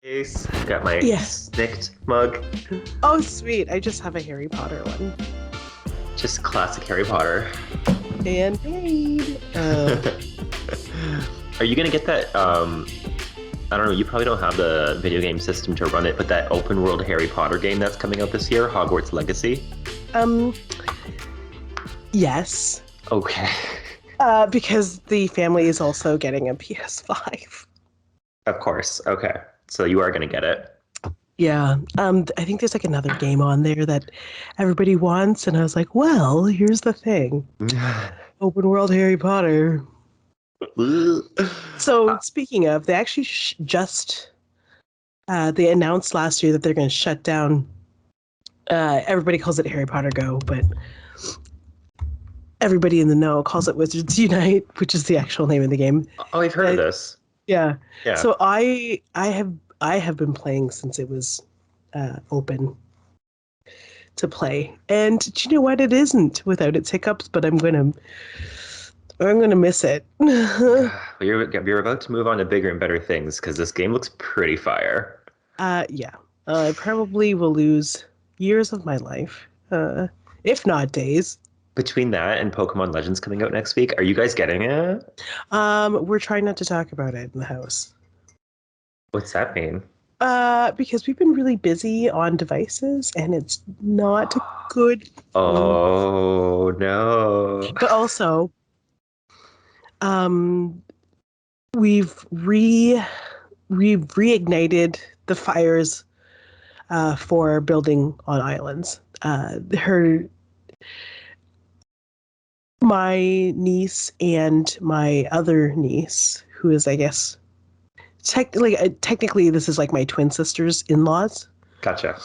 Case. Got my Yes. snicked mug. Oh, sweet. I just have a Harry Potter one. Just classic Harry Potter. And made. Are you gonna get that? I don't know. You probably don't have the video game system to run it, but that open world Harry Potter game that's coming out this year, Hogwarts Legacy. Yes. Okay. Because the family is also getting a PS5. Of course. Okay. So you are gonna get it. Yeah. I think there's like another game on there that everybody wants, and I was like, well, here's the thing. Open world Harry Potter. So speaking of, they actually they announced last year that they're going to shut down. Everybody calls it Harry Potter Go, but everybody in the know calls it Wizards Unite, which is the actual name of the game. Oh, I've heard of this. Yeah. Yeah. So I have been playing since it was open to play, and do you know what? It isn't without its hiccups, but I'm gonna miss it. You're about to move on to bigger and better things because this game looks pretty fire. Yeah. I probably will lose years of my life, if not days. Between that and Pokemon Legends coming out next week, are you guys getting it? We're trying not to talk about it in the house. What's that mean? Because we've been really busy on devices, and it's not good. Oh no! But also, we've reignited the fires for building on islands. My niece and my other niece, who is, I guess, technically this is like my twin sister's in-laws. Gotcha.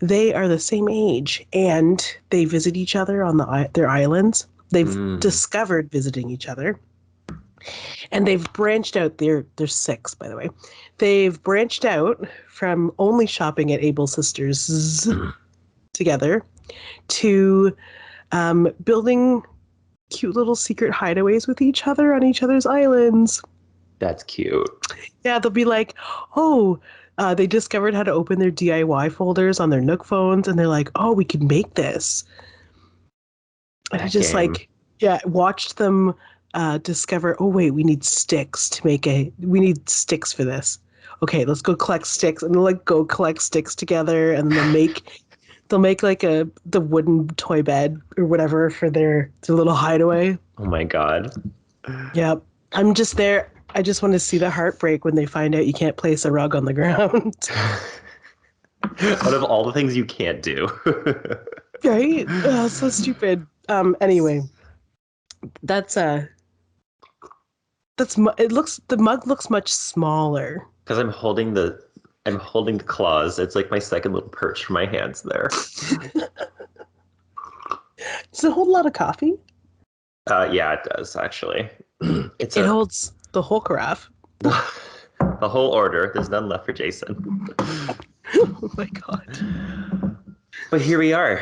They are the same age, and they visit each other on their islands. They've discovered visiting each other, and they've branched out. They're 6, by the way. They've branched out from only shopping at Able Sisters together to building cute little secret hideaways with each other on each other's islands. That's cute. Yeah, they'll be like, oh, they discovered how to open their DIY folders on their Nook phones, and they're like, oh, we can make this. And I just watched them discover, oh, wait, we need sticks we need sticks for this. Okay, let's go collect sticks. And they'll like go collect sticks together, and they'll make like the wooden toy bed or whatever for their little hideaway. Oh my god. Yep. I'm just there. I just want to see the heartbreak when they find out you can't place a rug on the ground. Out of all the things you can't do. Right? Oh, so stupid. Anyway, the mug looks much smaller. Because I'm holding the claws. It's like my second little perch for my hands there. Does it hold a lot of coffee? Yeah, it does actually. It holds the whole carafe. The whole order. There's none left for Jason. Oh my god. But here we are.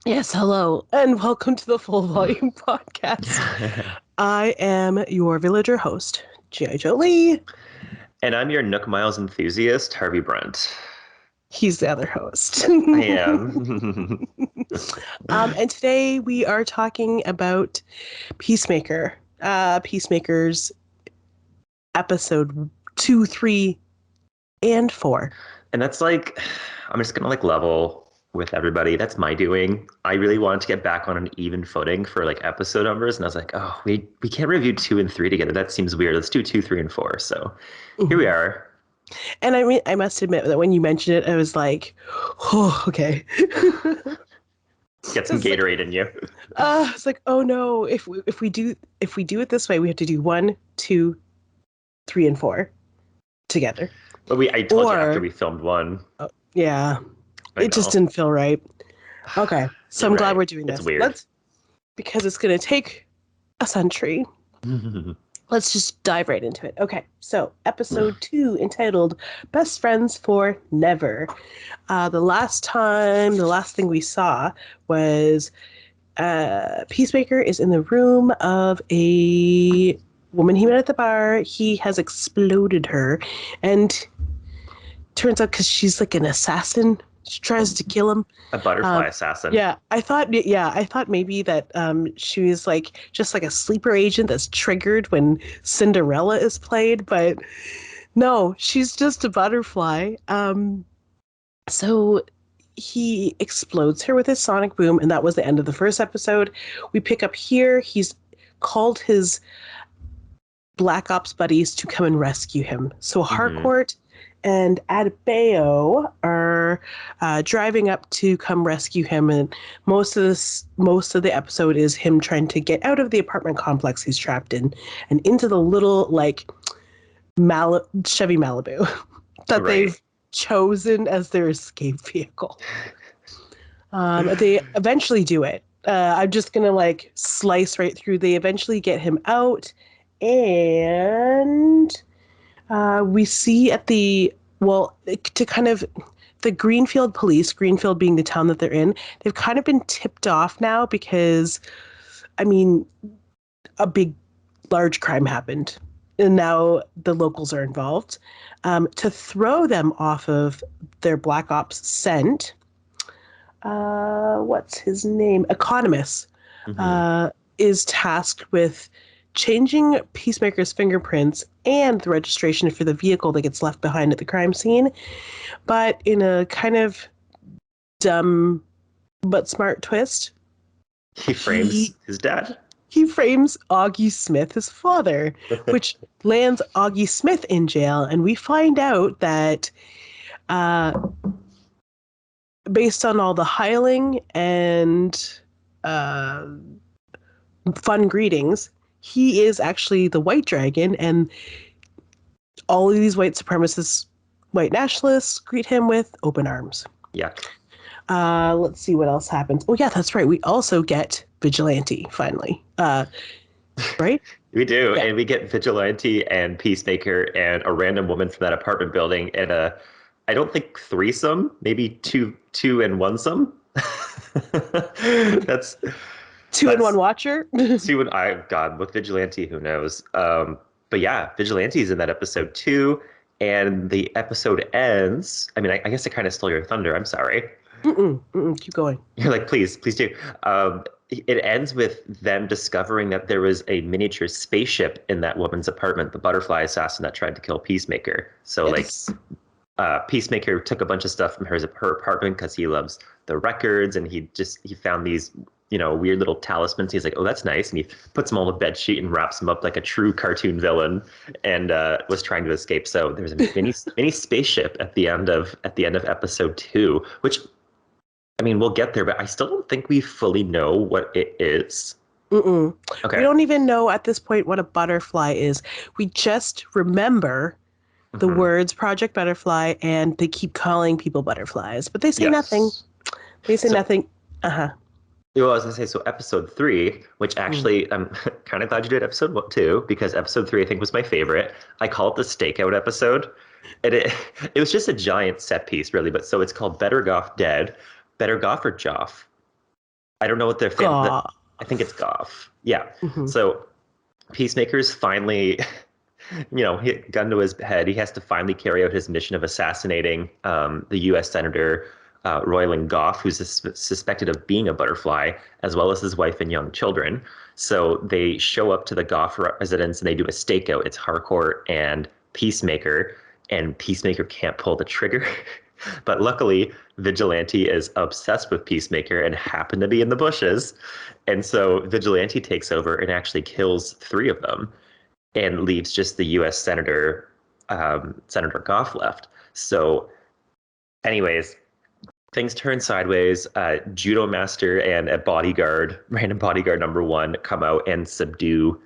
Yes, hello, and welcome to the Full Volume Podcast. I am your villager host, Jolie. And I'm your Nook Miles enthusiast, Harvey Brent. He's the other host. I am. And today we are talking about Peacemaker. Peacemaker's episode 2, 3, and 4. And that's like, I'm just going to level with everybody. That's my doing. I really wanted to get back on an even footing for episode numbers. And I was like, oh, we can't review 2 and 3 together. That seems weird. Let's do 2, 3, and 4. So here we are. And I must admit that when you mentioned it, I was like, oh, okay. Get some Gatorade in you. I was like, oh no, if we do it this way, we have to do 1, 2, 3, and 4 together. But I told you after we filmed 1. Yeah. It just didn't feel right. Okay. So I'm glad we're doing this. It's weird. Because it's gonna take a century. Let's just dive right into it. Okay, so episode 2, entitled Best Friends for Never. The last thing we saw was Peacemaker is in the room of a woman he met at the bar. He has exploded her, and turns out because she's like an assassin, she tries to kill him. A butterfly assassin. I thought maybe that she was like just like a sleeper agent that's triggered when Cinderella is played, but no, she's just a butterfly. So he explodes her with his sonic boom, and that was the end of the first episode. We pick up here. He's called his Black Ops buddies to come and rescue him. So Harcourt and Adebayo are driving up to come rescue him, and most of the episode is him trying to get out of the apartment complex he's trapped in and into the little like Chevy Malibu that they've chosen as their escape vehicle. They eventually do it. I'm just gonna like slice right through. They eventually get him out, and we see to kind of the Greenfield police, Greenfield being the town that they're in, they've kind of been tipped off now because, I mean, a large crime happened. And now the locals are involved. To throw them off of their Black Ops scent, what's his name? Economist is tasked with changing Peacemaker's fingerprints and the registration for the vehicle that gets left behind at the crime scene, but in a kind of dumb but smart twist. He frames his dad. He frames Augie Smith, his father, which lands Augie Smith in jail, and we find out that based on all the hiling and fun greetings, he is actually the White Dragon, and all of these white supremacists, white nationalists greet him with open arms. Yeah. Let's see what else happens. Oh, yeah, that's right. We also get Vigilante, finally. Right? We do. Yeah. And we get Vigilante and Peacemaker and a random woman from that apartment building and I don't think threesome, maybe two and one some. That's two and one watcher. God, with Vigilante, who knows? But yeah, Vigilante's in that episode too. And the episode ends. I mean, I guess I kind of stole your thunder. I'm sorry. Keep going. You're like, please do. It ends with them discovering that there was a miniature spaceship in that woman's apartment, the butterfly assassin that tried to kill Peacemaker. So Yes. Peacemaker took a bunch of stuff from her apartment because he loves the records, and he found these weird little talismans. He's like, oh, that's nice, and he puts them on the bed sheet and wraps them up like a true cartoon villain, and was trying to escape. So there's a mini spaceship at the end of episode 2, which, I mean, we'll get there, but I still don't think we fully know what it is. Okay. We don't even know at this point what a butterfly is. We just remember the words Project Butterfly, and they keep calling people butterflies, but they say nothing. They say nothing. Well, I was going to say, so episode 3, which actually, I'm kind of glad you did episode 2, because episode 3, I think, was my favorite. I call it the stakeout episode. And it was just a giant set piece, really. But so it's called Better Goff Dead. Better Goff or Joff? I don't know what they're I think it's Goff. Yeah. So Peacemaker's finally, hit gun to his head. He has to finally carry out his mission of assassinating the U.S. Senator Royland Goff, who's suspected of being a butterfly, as well as his wife and young children. So they show up to the Goff residence and they do a stakeout. It's Harcourt and Peacemaker, and Peacemaker can't pull the trigger. But luckily, Vigilante is obsessed with Peacemaker and happened to be in the bushes. And so Vigilante takes over and actually kills 3 of them and leaves just the U.S. Senator Goff left. So anyways, things turn sideways. Judo Master and random bodyguard number 1, come out and subdue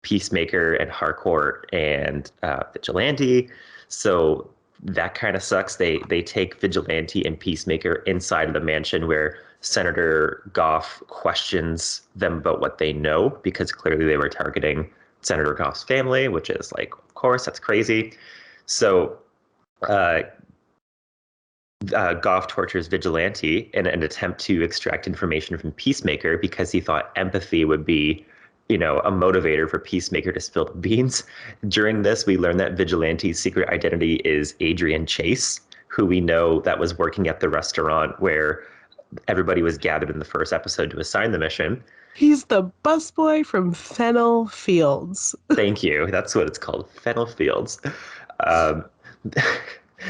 Peacemaker and Harcourt and Vigilante. So that kind of sucks. They take Vigilante and Peacemaker inside of the mansion where Senator Goff questions them about what they know, because clearly they were targeting Senator Goff's family, which is like, of course, that's crazy. So Goff tortures Vigilante in an attempt to extract information from Peacemaker because he thought empathy would be, a motivator for Peacemaker to spill the beans. During this, we learn that Vigilante's secret identity is Adrian Chase, who we know that was working at the restaurant where everybody was gathered in the first episode to assign the mission. He's the busboy from Fennel Fields. Thank you. That's what it's called, Fennel Fields. Um,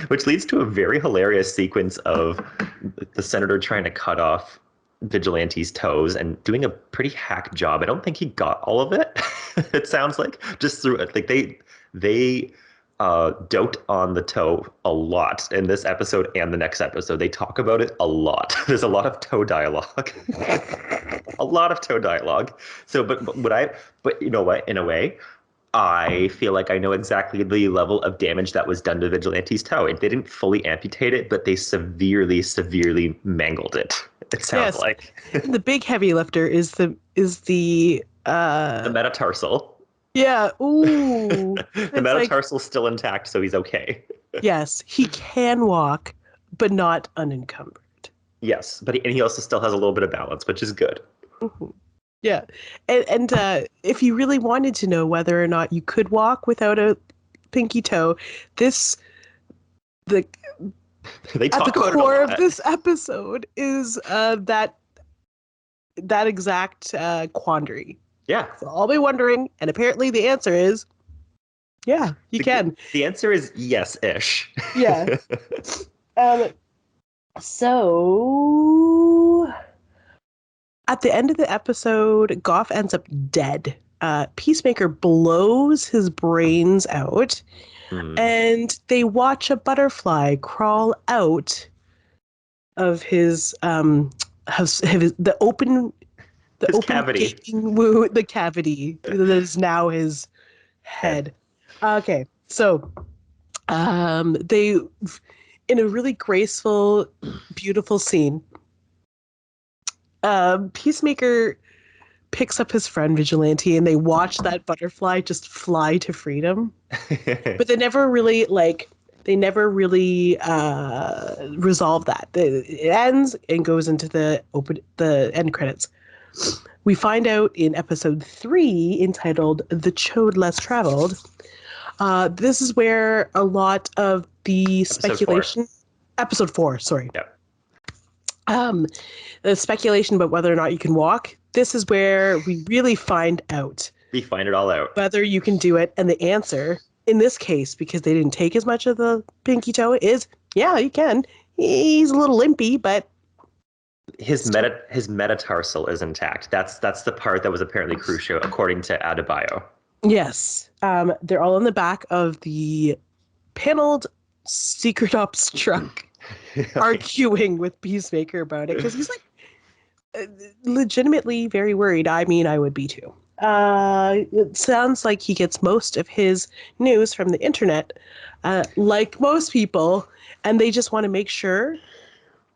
which leads to a very hilarious sequence of the senator trying to cut off Vigilante's toes and doing a pretty hack job. I don't think he got all of it. It sounds like just through it. Like they dote on the toe a lot in this episode and the next episode. They talk about it a lot. There's a lot of toe dialogue. A lot of toe dialogue. So, but you know what? In a way, I feel like I know exactly the level of damage that was done to Vigilante's toe. They didn't fully amputate it, but they severely, severely mangled it. It sounds like the big heavy lifter is the metatarsal. Yeah. Ooh. The metatarsal's still intact, so he's okay. Yes, he can walk, but not unencumbered. Yes, but he also still has a little bit of balance, which is good. Mm-hmm. Yeah, and if you really wanted to know whether or not you could walk without a pinky toe, they at the core of this episode is that exact quandary. Yeah. So I'll be wondering, and apparently the answer is, yeah, you can. The answer is yes-ish. Yeah. So at the end of the episode, Goff ends up dead. Peacemaker blows his brains out, and they watch a butterfly crawl out of his cavity. The cavity that is now his head. Okay, so they, in a really graceful, beautiful scene, Peacemaker picks up his friend Vigilante, and they watch that butterfly just fly to freedom. But they never really resolve that. It ends and goes into the end credits. We find out in episode 3, entitled "The Chode Less Traveled." This is where a lot of the speculation. Episode 4, sorry. Yep. The speculation about whether or not you can walk. This is where we really find out. We find it all out. Whether you can do it, and the answer in this case, because they didn't take as much of the pinky toe, is yeah, you can. He's a little limpy, but his metatarsal is intact. That's the part that was apparently crucial, according to Adebayo. Yes. They're all in the back of the paneled secret ops truck, arguing with Peacemaker about it, because he's like legitimately very worried. I mean, I would be too. It sounds like he gets most of his news from the internet, like most people, and they just want to make sure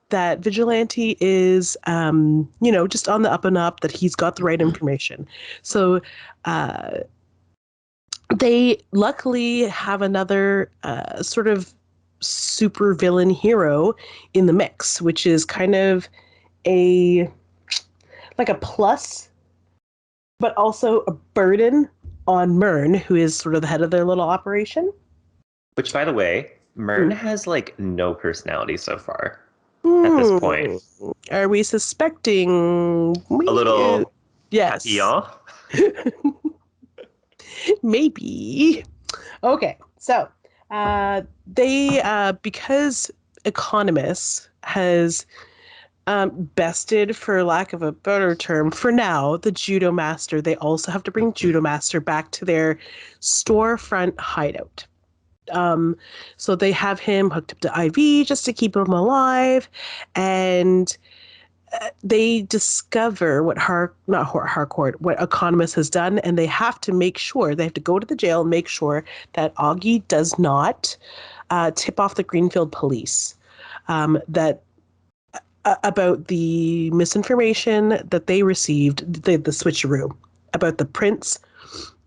that Vigilante is, just on the up and up, that he's got the right information. So they luckily have another sort of super villain hero in the mix, which is kind of a plus, but also a burden on Myrn, who is sort of the head of their little operation. Which, by the way, Myrn has no personality so far at this point. Are we suspecting a little? Yes. Maybe. Okay, so they because Economist has bested, for lack of a better term, for now, the Judo Master. They also have to bring Judo Master back to their storefront hideout. So they have him hooked up to IV just to keep him alive, and they discover what what Economist has done, and they have to make sure, they have to go to the jail and make sure that Augie does not tip off the Greenfield police about the misinformation that they received, the switcheroo, about the prints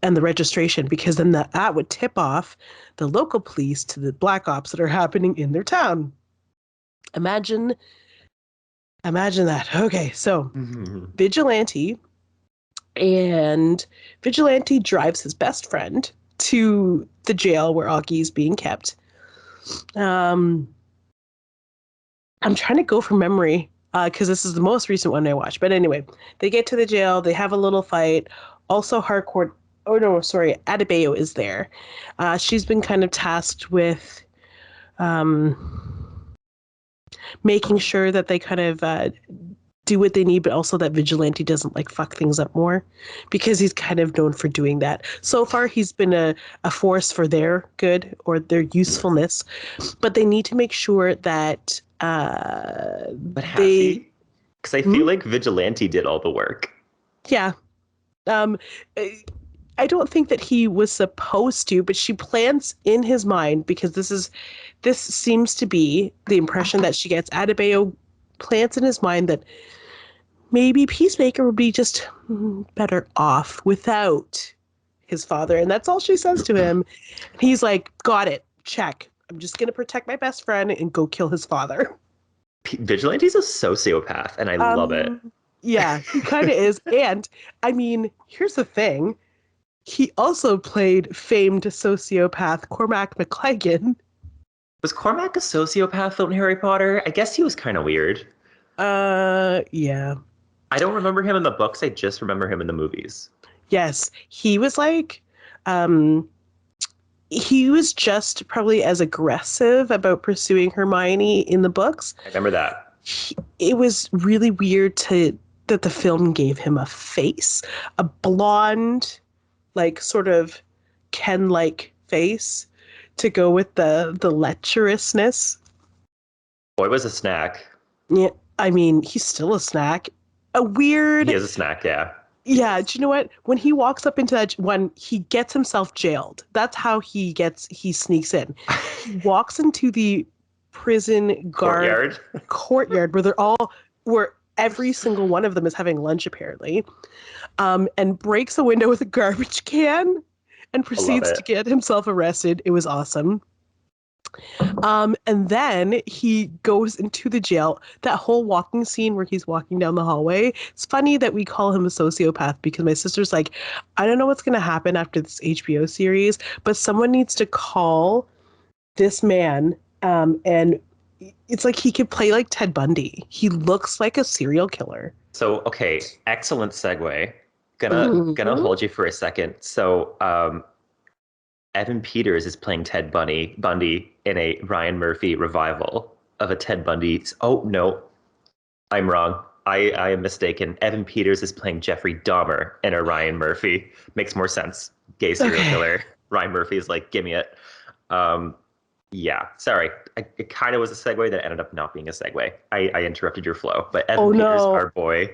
and the registration, because then that would tip off the local police to the black ops that are happening in their town. Imagine that. Okay, so Vigilante drives his best friend to the jail where Augie's being kept. I'm trying to go from memory because this is the most recent one I watched. But anyway, they get to the jail. They have a little fight. Also, Harcourt. Oh no, sorry, Adebayo is there. She's been kind of tasked with making sure that they kind of do what they need, but also that Vigilante doesn't like fuck things up more, because he's kind of known for doing that. So far, he's been a force for their good or their usefulness, but they need to make sure that But has he? Because I feel like Vigilante did all the work. Yeah. I don't think that he was supposed to, but she plants in his mind, because this seems to be the impression that she gets. Adebayo plants in his mind that maybe Peacemaker would be just better off without his father. And that's all she says to him. And he's like, got it, check. I'm just going to protect my best friend and go kill his father. Vigilante's a sociopath, and I love it. Yeah, he kind of is. And, I mean, here's the thing. He also played famed sociopath Cormac McLagan. Was Cormac a sociopath in Harry Potter? I guess he was kind of weird. Yeah. I don't remember him in the books. I just remember him in the movies. Yes, he was like, he was just probably as aggressive about pursuing Hermione in the books. I remember that. It was really weird that the film gave him a face, a blonde, like sort of Ken-like face to go with the lecherousness. Boy was a snack. Yeah, I mean, he's still a snack. A weird. He is a snack, yeah. Yeah, do you know what? When he walks up into that one, he gets himself jailed. That's how he sneaks in. He walks into the prison courtyard where every single one of them is having lunch apparently, and breaks a window with a garbage can and proceeds to get himself arrested. It was awesome. And then he goes into the jail. That whole walking scene where he's walking down the hallway. It's funny that we call him a sociopath, because my sister's like, I don't know what's going to happen after this HBO series, but someone needs to call this man. And it's like he could play like Ted Bundy. He looks like a serial killer. So, okay, excellent segue. Gonna hold you for a second. So, Evan Peters is playing Ted Bundy in a Ryan Murphy revival of a Ted Bundy. Oh, no, I'm wrong. I am mistaken. Evan Peters is playing Jeffrey Dahmer in a Ryan Murphy. Makes more sense. Gay serial killer. Ryan Murphy is like, give me it. Yeah, sorry. It kind of was a segue that ended up not being a segue. I interrupted your flow. But Evan Peters, our boy,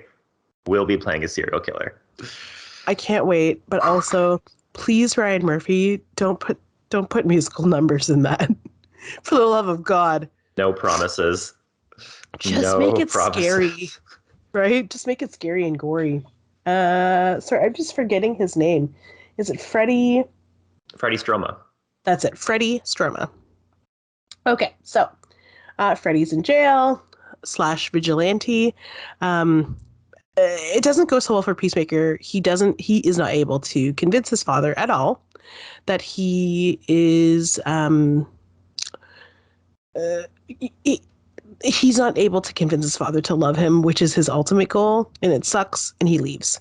will be playing a serial killer. I can't wait. But also, please, Ryan Murphy, don't put musical numbers in that. For the love of God. No promises. Just make it scary. Right? Just make it scary and gory. Sorry, I'm just forgetting his name. Is it Freddie? Freddie Stroma. That's it. Freddie Stroma. Okay, so Freddie's in jail / vigilante. It doesn't go so well for Peacemaker. He is not able to convince his father at all that he is he's not able to convince his father to love him, which is his ultimate goal, and it sucks, and he leaves.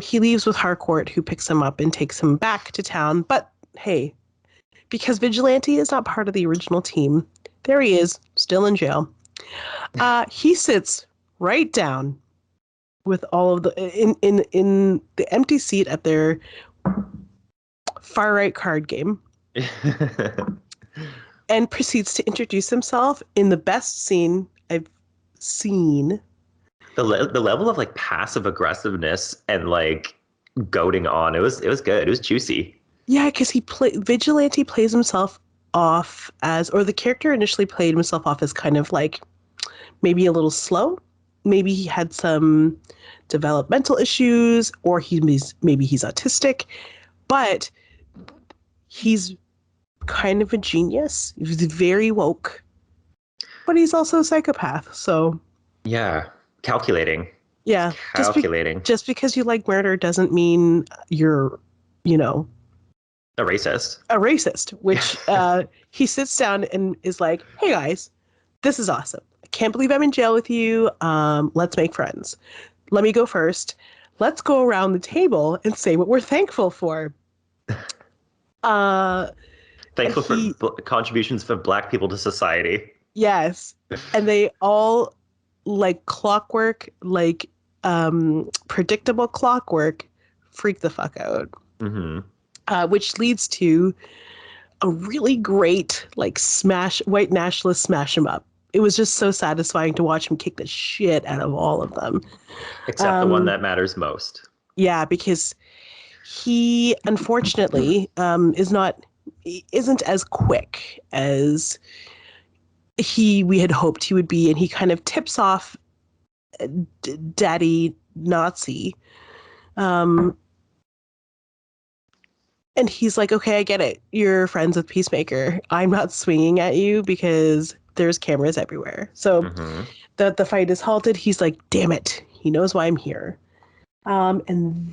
He leaves with Harcourt, who picks him up and takes him back to town. But hey, because Vigilante is not part of the original team, there he is, still in jail. He sits right down with all of the in the empty seat at their far right card game, and proceeds to introduce himself in the best scene I've seen. The level of like passive aggressiveness and like goading on, it was good. It was juicy. Yeah, because Vigilante plays himself off as, or the character initially played himself off as kind of like maybe a little slow. Maybe he had some developmental issues, or maybe he's autistic, but he's kind of a genius. He's very woke, but he's also a psychopath. So yeah, calculating. Yeah, calculating. Just because you like murder doesn't mean you're, a racist. A racist, which he sits down and is like, "Hey guys, this is awesome. can't believe I'm in jail with you. Let's make friends. Let me go first. Let's go around the table and say what we're thankful for. Thankful for contributions of Black people to society. Yes. And they all, like clockwork, like predictable clockwork, freak the fuck out. Mm-hmm. Which leads to a really great, like, white nationalist smash him up. It was just so satisfying to watch him kick the shit out of all of them. Except the one that matters most. Yeah, because he, unfortunately, isn't as quick as we had hoped he would be, and he kind of tips off Daddy Nazi. And he's like, okay, I get it. You're friends with Peacemaker. I'm not swinging at you because there's cameras everywhere. So the fight is halted. He's like, damn it. He knows why I'm here. And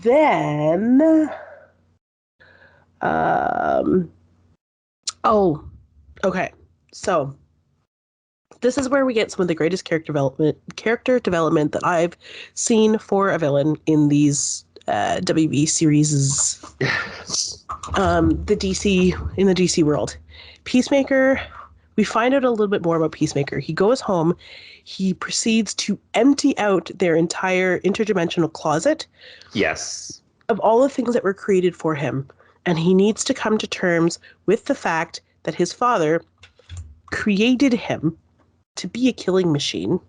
then... okay. So this is where we get some of the greatest character development that I've seen for a villain in these WB series. The DC world. Peacemaker, we find out a little bit more about Peacemaker. He goes home. He proceeds to empty out their entire interdimensional closet. Yes. Of all the things that were created for him. And he needs to come to terms with the fact that his father created him to be a killing machine.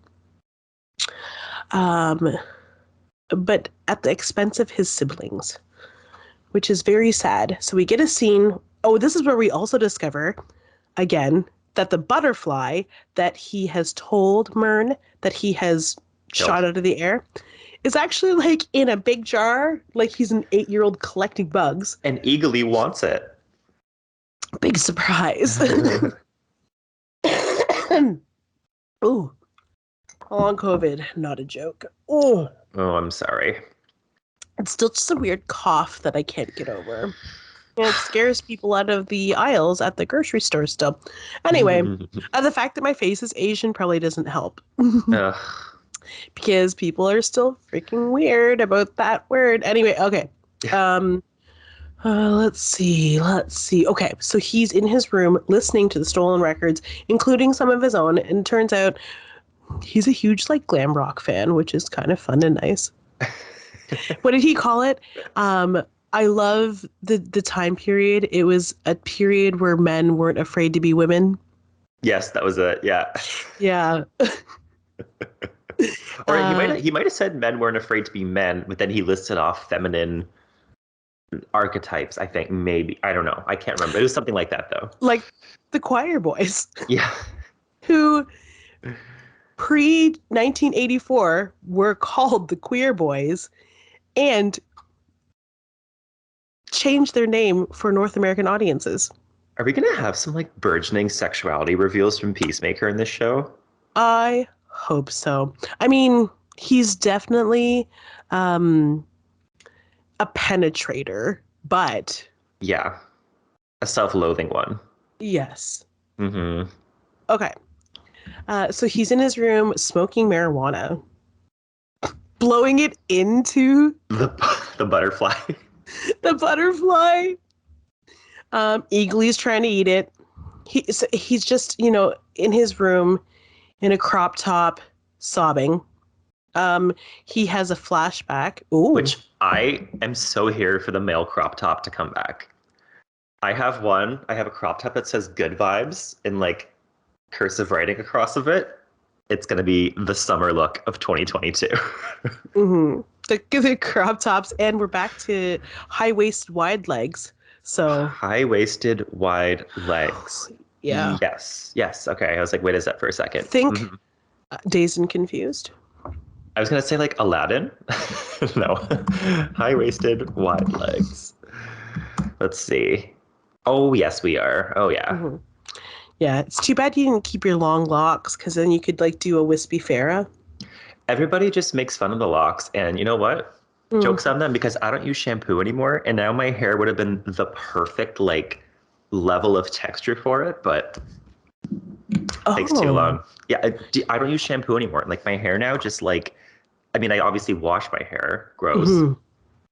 But at the expense of his siblings, which is very sad. So we get a scene. Oh, this is where we also discover, again, that the butterfly that he has told Myrn that he has shot out of the air is actually, like, in a big jar, like he's an 8-year-old collecting bugs. And eagerly wants it. Big surprise. Ooh. Long COVID, not a joke. Oh, I'm sorry. It's still just a weird cough that I can't get over. And it scares people out of the aisles at the grocery store still. Anyway, the fact that my face is Asian probably doesn't help. Because people are still freaking weird about that word. Anyway, okay. Let's see. Okay, so he's in his room listening to the stolen records, including some of his own, and it turns out he's a huge, like, glam rock fan, which is kind of fun and nice. What did he call it? I love the time period. It was a period where men weren't afraid to be women. Yes, that was it. Yeah. Yeah. Or he might have said men weren't afraid to be men, but then he listed off feminine archetypes, I think, maybe. I don't know. I can't remember. It was something like that, though. Like the choir boys. Yeah. Who pre-1984 were called the queer boys and changed their name for North American audiences. Are we going to have some, like, burgeoning sexuality reveals from Peacemaker in this show? I hope so. I mean, he's definitely a penetrator, but... Yeah. A self-loathing one. Yes. Mm-hmm. Okay. So he's in his room smoking marijuana. Blowing it into... The butterfly. The butterfly. Eagly's trying to eat it. He's just, in his room in a crop top sobbing. He has a flashback. Ooh. Which I am so here for the male crop top to come back. I have a crop top that says good vibes in, like, cursive writing across of it. It's going to be the summer look of 2022. Mm-hmm. The crop tops, and we're back to high-waisted wide legs. So high-waisted wide legs. Yeah. Yes. Okay. I was like, wait a sec for a second. Think Dazed and Confused. I was going to say, like, Aladdin. No. High-waisted wide legs. Let's see. Oh, yes, we are. Oh, yeah. Mm-hmm. Yeah, it's too bad you didn't keep your long locks, because then you could, like, do a wispy Farrah. Everybody just makes fun of the locks, and you know what? Joke's on them, because I don't use shampoo anymore, and now my hair would have been the perfect, like, level of texture for it, but Takes too Oh. long. Yeah, I don't use shampoo anymore. Like my hair now, just like, I mean, I obviously wash my hair, gross, Hmm.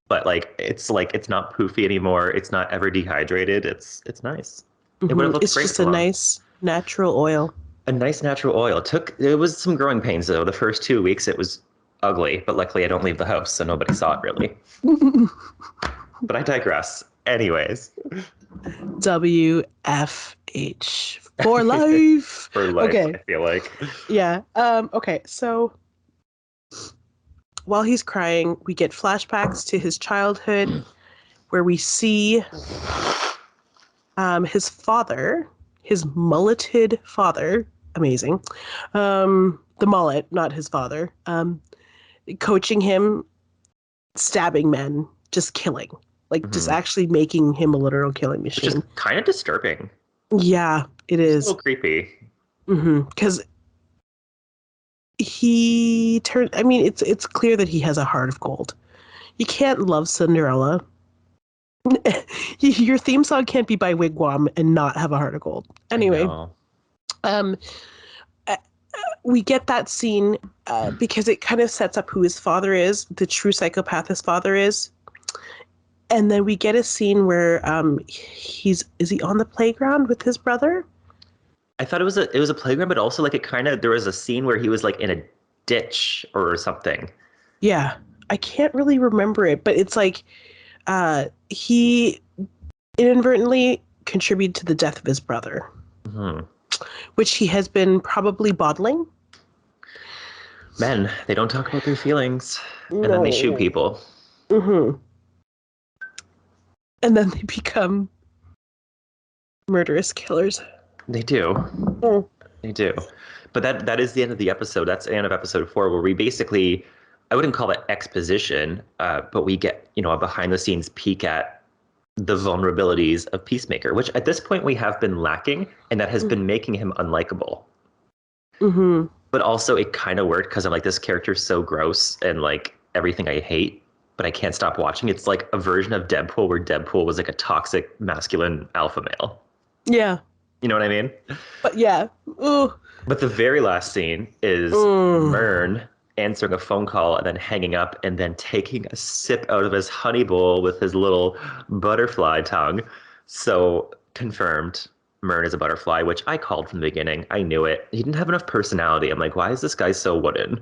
but like it's not poofy anymore. It's not ever dehydrated. It's nice. It would Hmm. have looked It's great just for a long. nice natural oil. A nice natural oil. It was some growing pains though. The first 2 weeks it was ugly, but luckily I don't leave the house, so nobody saw it really. But I digress. Anyways, WFH for life. for life, Okay. I feel like. Yeah. Okay. So while he's crying, we get flashbacks to his childhood where we see his father, his mulleted father, amazing. The mullet, not his father, coaching him, stabbing men, just killing, like just Mhm. actually making him a literal killing Which is machine. kind of disturbing. Yeah, it It's a is. little creepy. Because he turned. I mean, it's clear that he has a heart of gold. You can't love Cinderella. Your theme song can't be by Wigwam and not have a heart of gold. I Anyway, know. um, uh, we get that scene because it kind of sets up who his father is, the true psychopath his father is. And then we get a scene where is he on the playground with his brother? I thought it was a playground, but also like it kind of there was a scene where he was like in a ditch or something. Yeah, I can't really remember it, but it's like he inadvertently contributed to the death of his brother, Mhm. which he has been probably bottling. Men, they don't talk about their feelings, and then they shoot No. people. Mm-hmm. And then they become murderous killers. They do. Mm. They do. But that is the end of the episode. That's the end of episode 4, where we basically, I wouldn't call it exposition, but we get, a behind the scenes peek at the vulnerabilities of Peacemaker, which at this point we have been lacking, and that has been making him unlikable. Mm-hmm. But also it kind of worked because I'm like, this character's so gross and like everything I hate, but I can't stop watching. It's like a version of Deadpool where Deadpool was like a toxic masculine alpha male. Yeah, You know what I mean? but yeah. Ooh. But the very last scene is Mm. Mern answering a phone call and then hanging up and then taking a sip out of his honey bowl with his little butterfly tongue. So confirmed, Mern is a butterfly, which I called from the beginning. I knew it. He didn't have enough personality. I'm like, why is this guy so wooden?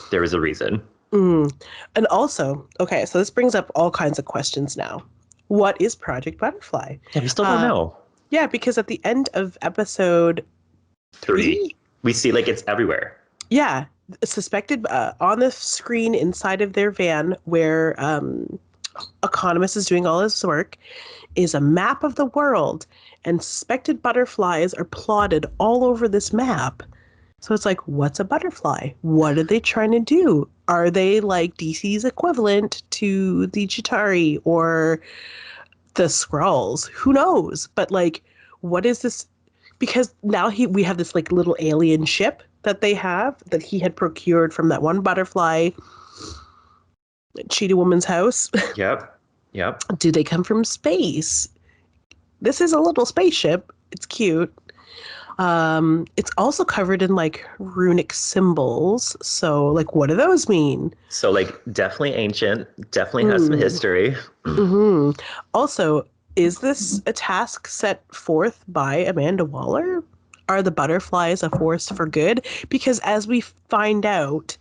There was a reason. Mm. And also, okay, so this brings up all kinds of questions now. What is Project Butterfly? Yeah, we still don't Uh, know. yeah, because at the end of episode 3. 3, We see like it's everywhere. yeah, suspected on the screen inside of their van where Economist is doing all his work is a map of the world, and suspected butterflies are plotted all over this map. So it's like, what's a butterfly? What are they trying to do? Are they like DC's equivalent to the Chitauri or the Skrulls? Who knows? But like, what is this? Because now we have this like little alien ship that they have that he had procured from that one butterfly cheetah woman's house. Yep. Yep. Do they come from space? This is a little spaceship. It's cute. It's also covered in like runic symbols. So, like, what do those mean? So like definitely ancient, definitely has some Mm. history. Hmm. Also, is this a task set forth by Amanda Waller? Are the butterflies a force for good? Because as we find out,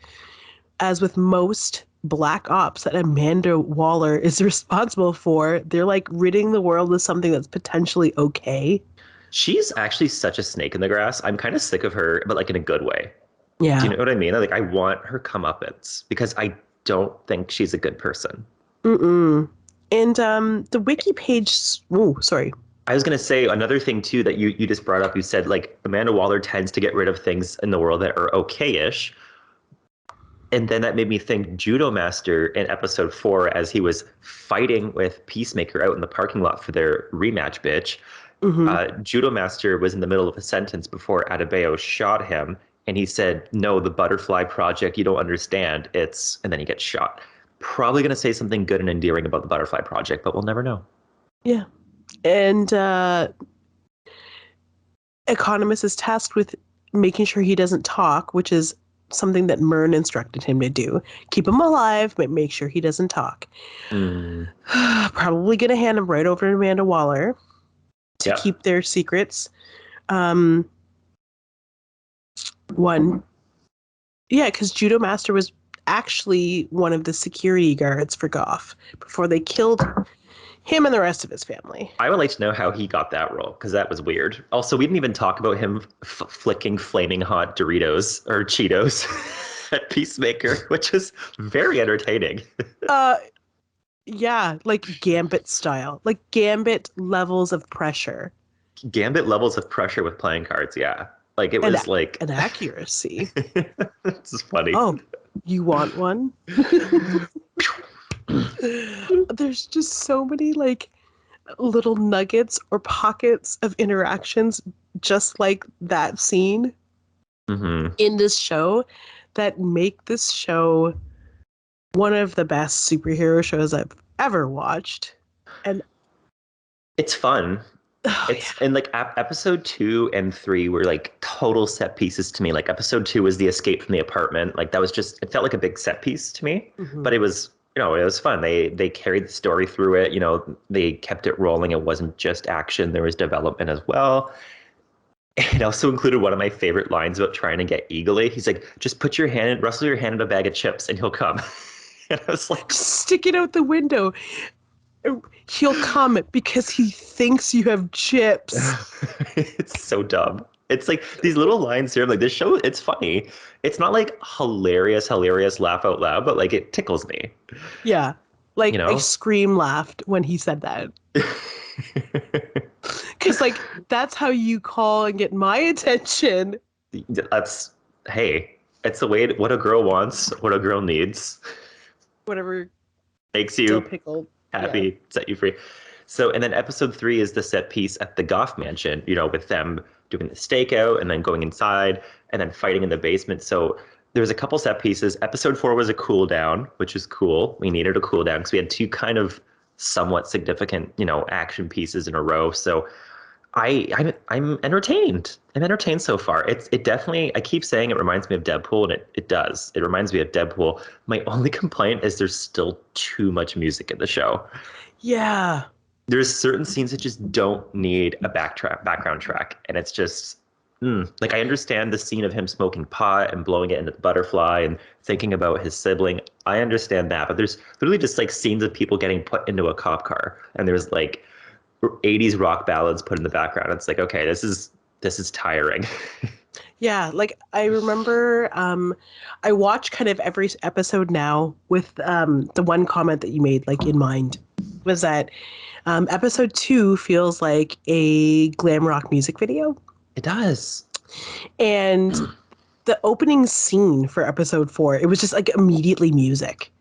as with most black ops that Amanda Waller is responsible for, they're like ridding the world of something that's potentially okay. She's actually such a snake in the grass. I'm kind of sick of her, but like in a good way. Do Yeah. you know what I mean? Like I want her comeuppance because I don't think she's a good person. Mm-mm. And the wiki page. Oh, sorry. I was gonna say another thing too that you just brought up. You said like Amanda Waller tends to get rid of things in the world that are okay-ish. And then that made me think Judo Master in episode 4, as he was fighting with Peacemaker out in the parking lot for their rematch, bitch. Mm-hmm. Judo Master was in the middle of a sentence before Adebayo shot him, and he said, "No, the Butterfly Project, you don't understand. It's," and then he gets shot. Probably going to say something good and endearing about the Butterfly Project, but we'll never know. Yeah. And Economist is tasked with making sure he doesn't talk, which is something that Myrn instructed him to do. Keep him alive, but make sure he doesn't talk. Mm. Probably going to hand him right over to Amanda Waller to keep their secrets. Because Judo Master was actually one of the security guards for Goff before they killed him and the rest of his family. I would like to know how he got that role, because that was weird. Also, we didn't even talk about him flicking flaming hot Doritos or Cheetos at Peacemaker, which was very entertaining. Yeah, like Gambit style, like Gambit levels of pressure. Gambit levels of pressure with playing cards, yeah. Like it was like an accuracy. It's funny. Oh, you want one? There's just so many like little nuggets or pockets of interactions just like that scene in this show that make this show one of the best superhero shows I've ever watched. And it's fun. And like episode 2 and 3 were like total set pieces to me. Like episode 2 was the escape from the apartment. Like that was just, it felt like a big set piece to me, but it was, it was fun. They carried the story through it. They kept it rolling. It wasn't just action. There was development as well. It also included one of my favorite lines about trying to get Eagle. He's like, just rustle your hand in a bag of chips and he'll come. And I was like, stick it out the window. He'll come because he thinks you have chips. It's so dumb. It's like these little lines here. Like this show, it's funny. It's not like hilarious, laugh out loud, but like it tickles me. Yeah. Like I scream laughed when he said that. Because like that's how you call and get my attention. Hey, it's the way what a girl wants, what a girl needs. Whatever makes you pickled. Happy, set you free. So, and then episode 3 is the set piece at the Goff mansion, with them doing the stakeout and then going inside and then fighting in the basement. So there's a couple set pieces. Episode 4 was a cool down, which is cool. We needed a cool down because we had 2 kind of somewhat significant, action pieces in a row. So I'm entertained. I'm entertained so far. It definitely, I keep saying it reminds me of Deadpool, and it does. It reminds me of Deadpool. My only complaint is there's still too much music in the show. Yeah. There's certain scenes that just don't need a background track. And it's just, like I understand the scene of him smoking pot and blowing it into the butterfly and thinking about his sibling. I understand that, but there's literally just like scenes of people getting put into a cop car. And there's like 80s rock ballads put in the background. It's like, okay, this is tiring. Yeah, like I remember I watch kind of every episode now with the one comment that you made like in mind was that episode 2 feels like a glam rock music video. It does. And the opening scene for episode 4, it was just like immediately music.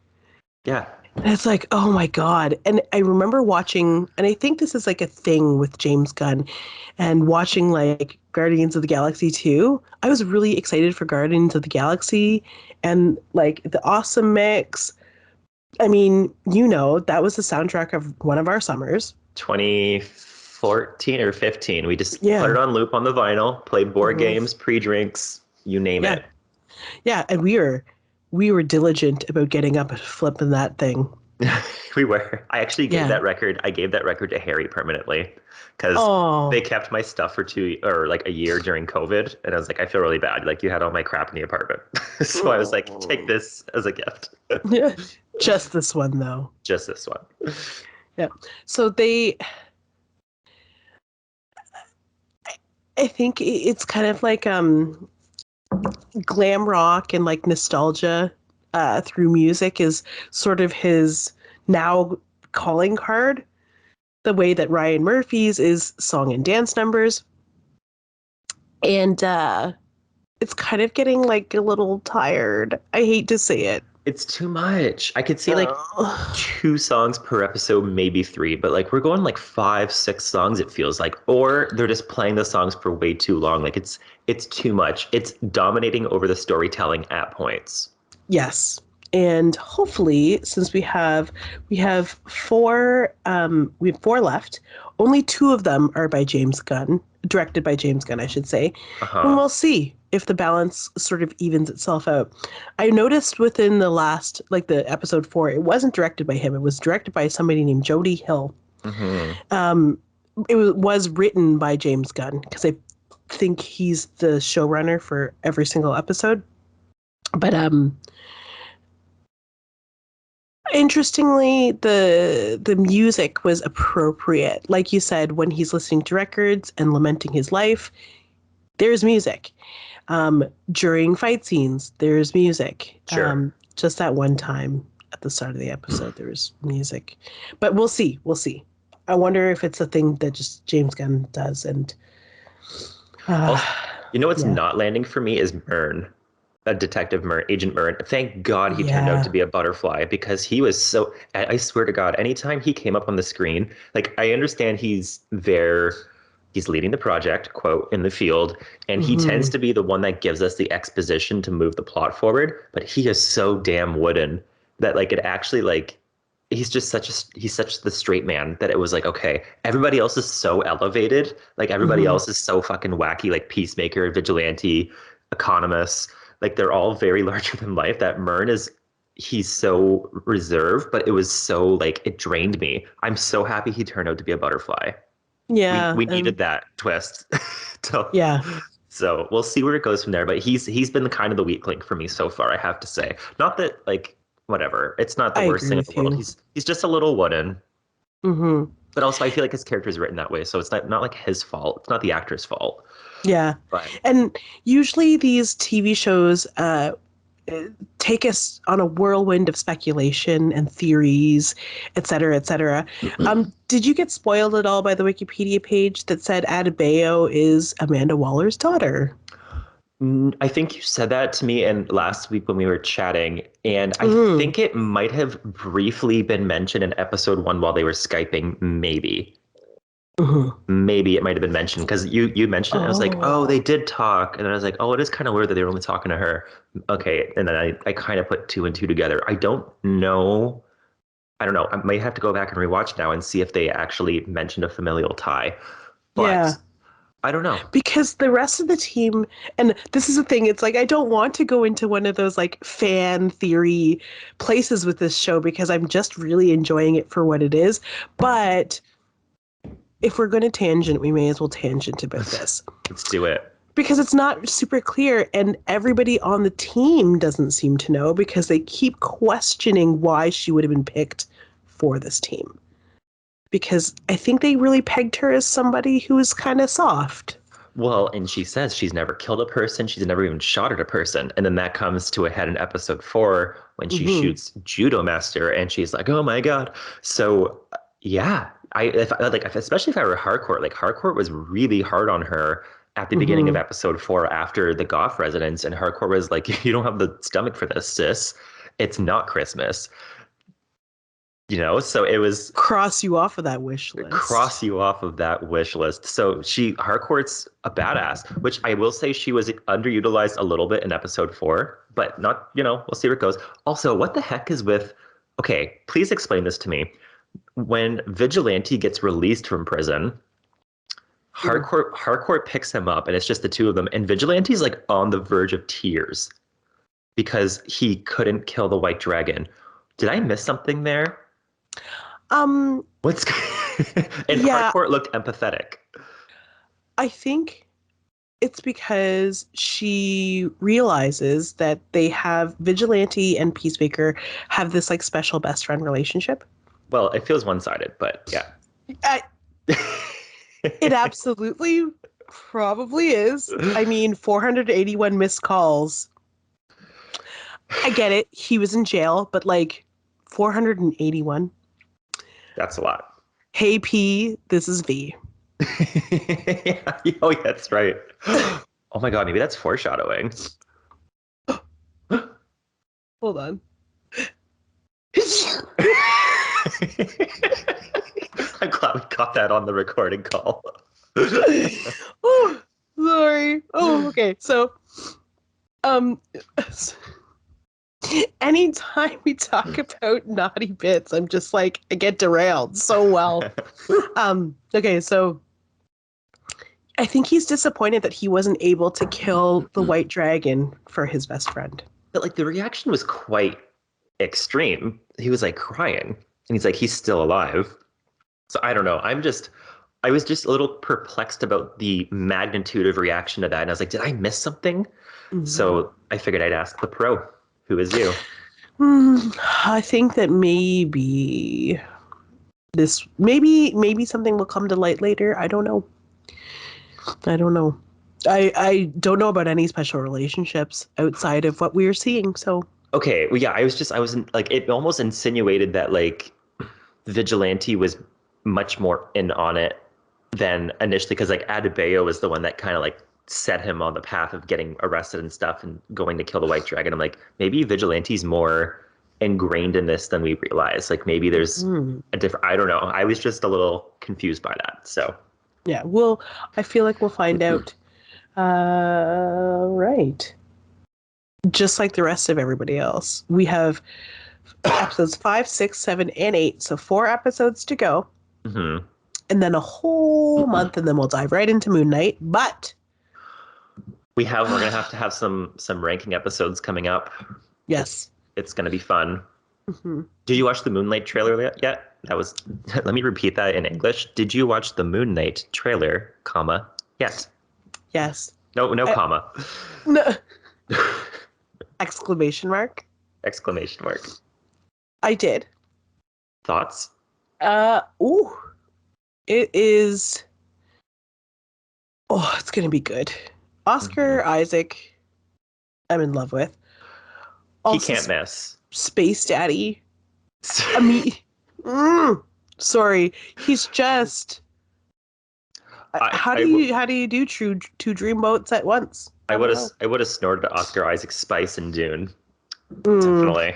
Yeah. And it's like, oh my God. And I remember watching, and I think this is like a thing with James Gunn, and watching like Guardians of the Galaxy 2. I was really excited for Guardians of the Galaxy and like the awesome mix. I mean, that was the soundtrack of one of our summers. 2014 or 15. We just put it on loop on the vinyl, played board games, pre-drinks, you name it. Yeah, and we were diligent about getting up and flipping that thing. We were. I actually gave that record. I gave that record to Harry permanently because they kept my stuff for a year during COVID, and I was like, I feel really bad. Like you had all my crap in the apartment, so I was like, take this as a gift. Yeah, just this one though. Just this one. Yeah. So I think it's kind of like glam rock and like nostalgia through music is sort of his now calling card, the way that Ryan Murphy's is song and dance numbers. And it's kind of getting like a little tired. I hate to say it. It's too much. I could see like 2 songs per episode, maybe 3, but like we're going like 5, 6 songs, it feels like, or they're just playing the songs for way too long. Like it's too much. It's dominating over the storytelling at points. Yes. And hopefully, since we have four left, only two of them are by James Gunn, directed by James Gunn, I should say. And we'll see if the balance sort of evens itself out. I noticed within the last, like the episode 4, it wasn't directed by him. It was directed by somebody named Jolie Hill. It was written by James Gunn because I think he's the showrunner for every single episode. But interestingly, the music was appropriate. Like you said, when he's listening to records and lamenting his life, there's music. During fight scenes, there's music. Sure. Just that one time at the start of the episode, there was music. But we'll see. We'll see. I wonder if it's a thing that just James Gunn does. And also, you know what's not landing for me is Myrn. Detective Myrn, Agent Myrn. Thank God he turned out to be a butterfly, because he was so, I swear to God, anytime he came up on the screen, like, I understand he's leading the project, quote, in the field, and he tends to be the one that gives us the exposition to move the plot forward, but he is so damn wooden that, like, it actually, like, he's such the straight man that it was like, okay, everybody else is so elevated, like, everybody else is so fucking wacky, like Peacemaker, Vigilante, Economist, like, they're all very larger than life, that Myrn he's so reserved, but it was so, like, it drained me. I'm so happy he turned out to be a butterfly. Yeah. We needed that twist. Yeah. So we'll see where it goes from there, but he's been the kind of the weak link for me so far, I have to say. Not that, like, whatever, it's not the worst thing in the world. He's just a little wooden. But also, I feel like his character is written that way, so it's not like his fault. It's not the actor's fault. Yeah. But and usually these TV shows take us on a whirlwind of speculation and theories, et cetera, et cetera. Did you get spoiled at all by the Wikipedia page that said Adebayo is Amanda Waller's daughter? I think you said that to me last week when we were chatting, and I think it might have briefly been mentioned in episode 1 while they were Skyping, maybe. Maybe it might have been mentioned, because you mentioned it. I was like, oh, they did talk. And then I was like, oh, it is kind of weird that they were only talking to her. Okay. And then I kind of put 2 and 2 together. I don't know. I might have to go back and rewatch now and see if they actually mentioned a familial tie. But I don't know. Because the rest of the team, and this is the thing, it's like, I don't want to go into one of those like fan theory places with this show, because I'm just really enjoying it for what it is. But if we're going to tangent, we may as well tangent about this. Let's do it. Because it's not super clear, and everybody on the team doesn't seem to know, because they keep questioning why she would have been picked for this team. Because I think they really pegged her as somebody who was kind of soft. Well, and she says she's never killed a person. She's never even shot at a person. And then that comes to a head in episode 4 when she shoots Judo Master, and she's like, oh my God. So yeah, especially if I were Harcourt, like, Harcourt was really hard on her at the beginning of episode 4 after the Goff residence, and Harcourt was like, you don't have the stomach for this, sis. It's not Christmas. You know, so it was cross you off of that wish list. So Harcourt's a badass, which I will say she was underutilized a little bit in episode 4, but not, we'll see where it goes. Also, what the heck is okay, please explain this to me. When Vigilante gets released from prison, Harcourt picks him up, and it's just the two of them, and Vigilante's like on the verge of tears because he couldn't kill the White Dragon. Did I miss something there? What's and Harcourt looked empathetic. I think it's because she realizes that they have Vigilante and Peacemaker have this like special best friend relationship. Well, it feels one-sided, but yeah. It absolutely probably is. I mean, 481 missed calls. I get it. He was in jail, but like 481. That's a lot. Hey, P, this is V. Yeah. Oh, yeah, that's right. Oh my God, maybe that's foreshadowing. Hold on. I'm glad we got that on the recording call. Oh, sorry. Oh, okay. So, Anytime we talk about naughty bits, I'm just like, I get derailed so well. Okay, so I think he's disappointed that he wasn't able to kill the white dragon for his best friend. But like the reaction was quite extreme. He was like crying, and he's like, he's still alive. So I don't know. I was just a little perplexed about the magnitude of reaction to that, and I was like, did I miss something? Mhm. So I figured I'd ask the pro, who is you? I think that maybe maybe something will come to light later. I don't know. I don't know. I don't know about any special relationships outside of what we are seeing. So Okay, well, yeah, I wasn't like it almost insinuated that like Vigilante was much more in on it than initially because like Adebayo was the one that kind of like set him on the path of getting arrested and stuff and going to kill the White Dragon. I'm like, maybe Vigilante's more ingrained in this than we realize. Like maybe there's a different. I don't know. I was just a little confused by that. So yeah, I feel like we'll find out. Right. Just like the rest of everybody else, we have episodes 5, 6, 7, and 8. So 4 episodes to go. Mm-hmm. And then a whole month, and then we'll dive right into Moon Knight. But we're gonna have to have some ranking episodes coming up. Yes, it's gonna be fun. Mm-hmm. Did you watch the Moon Knight trailer yet? That was. Let me repeat that in English. Did you watch the Moon Knight trailer, comma, yet? Yes. No, comma. No. Exclamation mark. Exclamation mark. I did. Thoughts? Ooh. It is. Oh, it's gonna be good. Oscar Isaac, I'm in love with. Also, he can't miss. Space Daddy. I mean, sorry, he's just. How do you do two dreamboats at once? I would have snorted Oscar Isaac spice in Dune. Definitely.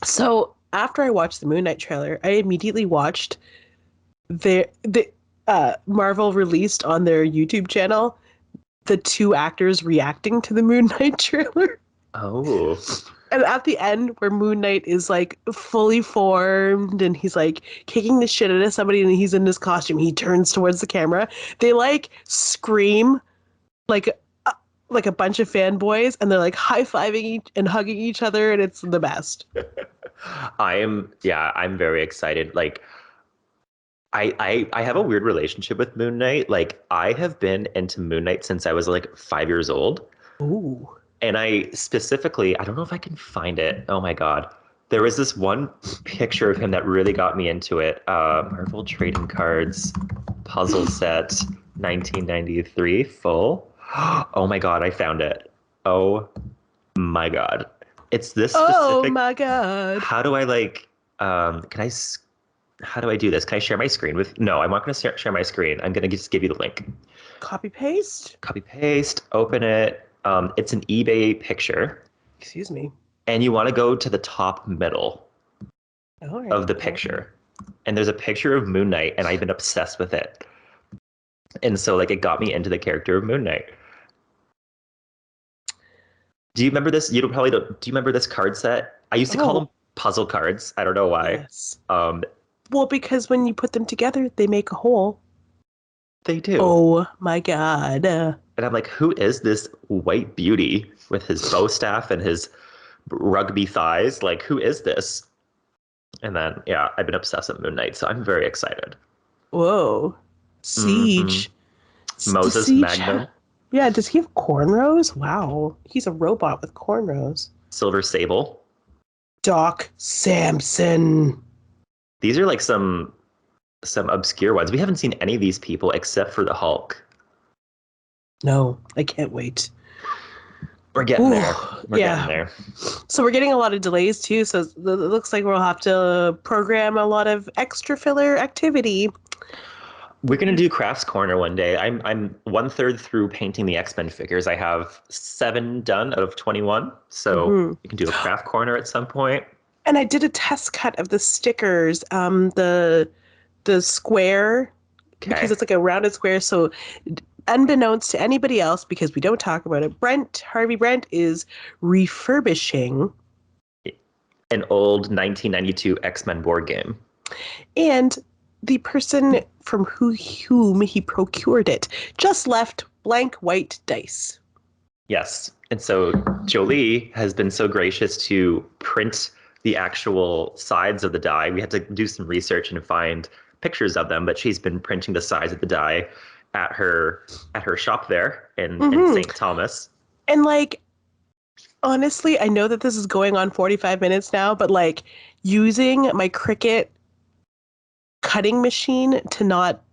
So after I watched the Moon Knight trailer, I immediately watched the Marvel released on their YouTube channel the 2 actors reacting to the Moon Knight trailer. Oh. And at the end, where Moon Knight is like fully formed and he's like kicking the shit out of somebody and he's in his costume, he turns towards the camera. They like scream like a bunch of fanboys, and they're like high-fiving and hugging each other, and it's the best. I'm very excited. Like I have a weird relationship with Moon Knight. Like I have been into Moon Knight since I was like 5 years old. Ooh. And I specifically, I don't know if I can find it. Oh my God. There was this one picture of him that really got me into it. Marvel Trading Cards puzzle set 1993 full. Oh my God, I found it. Oh my God. It's this specific. Oh my God. How do I like, how do I do this? Can I share my screen with, no, I'm not going to share my screen. I'm going to just give you the link. Copy paste, open it. It's an eBay picture. Excuse me. And you want to go to the top middle of the picture. And there's a picture of Moon Knight, and I've been obsessed with it. And so like it got me into the character of Moon Knight. Do you remember this? Do you remember this card set? I used to call them puzzle cards. I don't know why. Yes. Well, because when you put them together, they make a whole. They do. Oh my God. And I'm like, who is this white beauty with his bow staff and his rugby thighs? Like, who is this? And then, yeah, I've been obsessed with Moon Knight, so I'm very excited. Whoa. Siege. Mm-hmm. Moses Siege. Magnum. Yeah, does he have cornrows? Wow. He's a robot with cornrows. Silver Sable. Doc Samson. These are like some obscure ones. We haven't seen any of these people except for the Hulk. No, I can't wait. We're getting there. We're getting there. So we're getting a lot of delays too. So it looks like we'll have to program a lot of extra filler activity. We're gonna do Crafts Corner one day. I'm 1/3 through painting the X-Men figures. I have 7 done out of 21. So we can do a Craft Corner at some point. And I did a test cut of the stickers. The square, because it's like a rounded square. So unbeknownst to anybody else, because we don't talk about it, Harvey Brent is refurbishing An old 1992 X-Men board game. And the person from whom he procured it just left blank white dice. Yes. And so Jolie has been so gracious to print the actual sides of the die. We had to do some research and find pictures of them, but she's been printing the sides of the die at her shop there in St. Thomas. And like, honestly, I know that this is going on 45 minutes now, but like using my Cricut cutting machine to not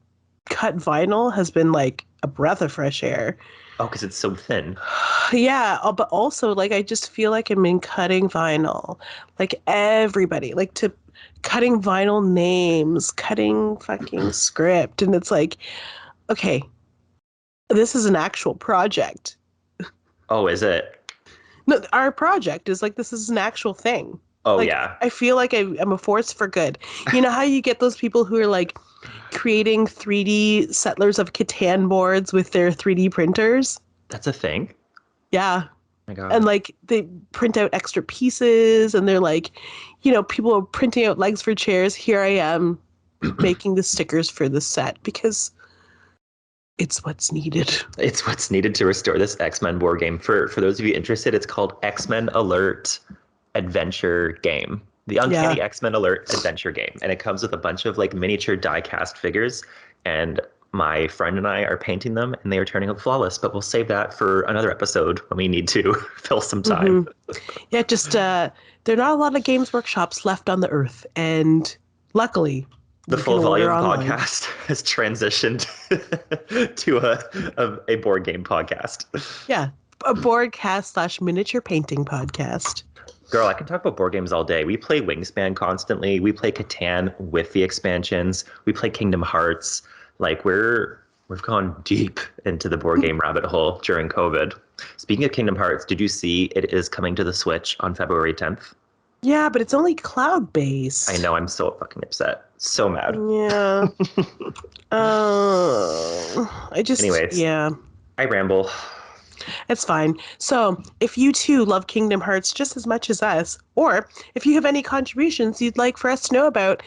cut vinyl has been like a breath of fresh air. Oh, because it's so thin. Yeah, but also like I just feel like I'm in cutting vinyl. Like everybody, like to cutting vinyl names, cutting fucking script, and it's like, okay, this is an actual project. Oh, is it? No, our project is like, this is an actual thing. Oh, like, yeah. I feel like I'm a force for good. You know how you get those people who are like creating 3D Settlers of Catan boards with their 3D printers? That's a thing? Yeah. Oh my God. And like they print out extra pieces and they're like, you know, people are printing out legs for chairs. Here I am making the stickers for the set because it's what's needed. It's what's needed to restore this X-Men board game. For those of you interested, it's called X-Men Alert Adventure Game. The Uncanny X-Men Alert Adventure Game. And it comes with a bunch of like miniature die-cast figures. And my friend and I are painting them and they are turning out flawless, but we'll save that for another episode when we need to fill some time. Yeah, just there are not a lot of Games Workshops left on the earth. And luckily, the Full Volume podcast has transitioned to a board game podcast. Yeah, a boardcast / miniature painting podcast. Girl, I can talk about board games all day. We play Wingspan constantly. We play Catan with the expansions. We play Kingdom Hearts. Like we've gone deep into the board game rabbit hole during COVID. Speaking of Kingdom Hearts, did you see it is coming to the Switch on February 10th? Yeah, but it's only cloud-based. I know, I'm so fucking upset. So mad. Yeah. Anyways, yeah. I ramble. It's fine. So if you too love Kingdom Hearts just as much as us, or if you have any contributions you'd like for us to know about,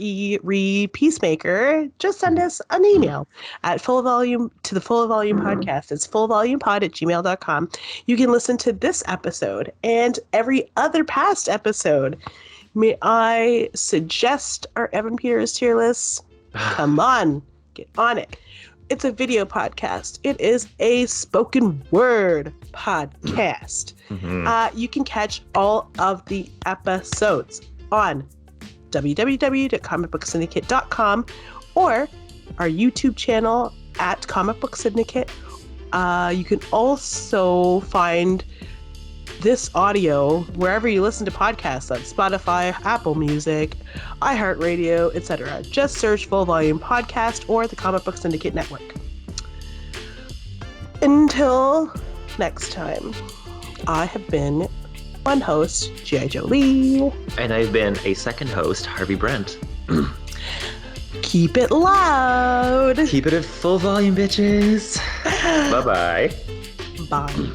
re Peacemaker, just send us an email at the Full Volume podcast. It's fullvolumepod@gmail.com. You can listen to this episode and every other past episode. May I suggest our Evan Peters tier list? Come on, get on it. It's a video podcast. It is a spoken word podcast. You can catch all of the episodes on www.comicbooksyndicate.com or our YouTube channel at Comic Book Syndicate. You can also find this audio wherever you listen to podcasts, on Spotify, Apple Music, iHeartRadio, etc. Just search Full Volume Podcast or the Comic Book Syndicate Network. Until next time, I have been one host, G.I. Jolie. And I've been a second host, Harvey Brent. Keep it loud. Keep it at full volume, bitches. Bye-bye. Bye.